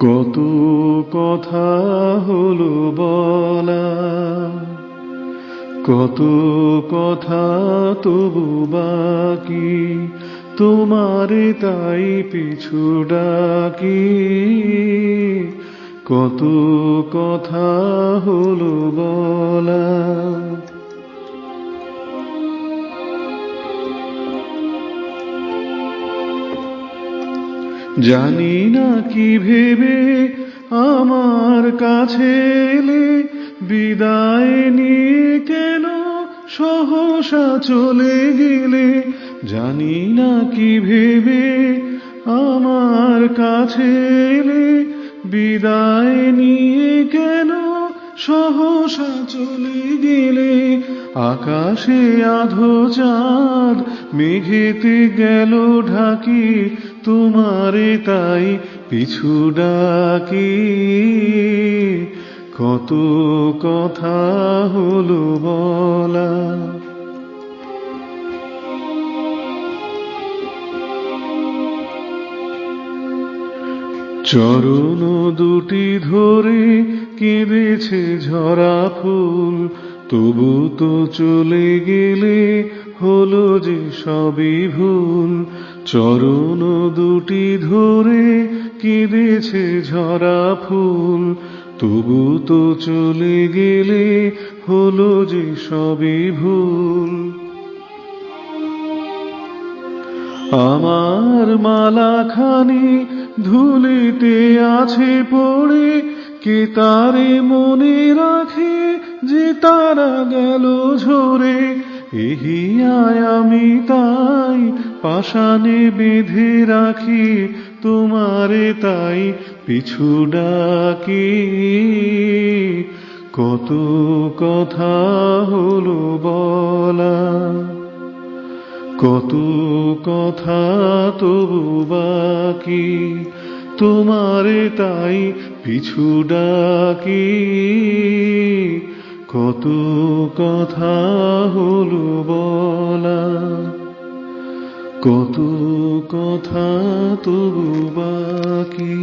কত কথা হলো বলা, কত কথা তবু বাকি, তোমারে তাই পিছু ডাকি। কত কথা হলো বলা, জানি না কি ভেবে আমার কাছে এলে, বিদায় নিয়ে কেন সহসা চলে গেলে। জানি না কি ভেবে আমার কাছে এলে, বিদায় নিয়ে কেন সহসা চলে গেলে। আকাশে আধো চাঁদ মেঘেতে গেল ঢাকি, তোমারে তাই পিছু ডাকি। কত কথা হলো বলা, চরণ দুটি ধরে কেঁদেছে ঝরা ফুল, তবু তো চলে গেলে হলো যে সবই ভুল। চরণ দুটি ধরে কেঁদেছে ঝরা ফুল, তবু তো চলে গেলে হলো যে সবই ভুল। আমার মালাখানি ধুলিতে আছে পড়ে, কে তারে মনে রাখে যে তারা গেল ঝরে। এহিয়ায় আমি তাই পাষাণে বেঁধে রাখি, তোমারে তাই পিছু ডাকি। কত কথা হলো বলা, কত কথা তবু বাকি, তোমারে তাই পিছু ডাকি। কত কথা হলো বলা, কত কথা তবু বাকি।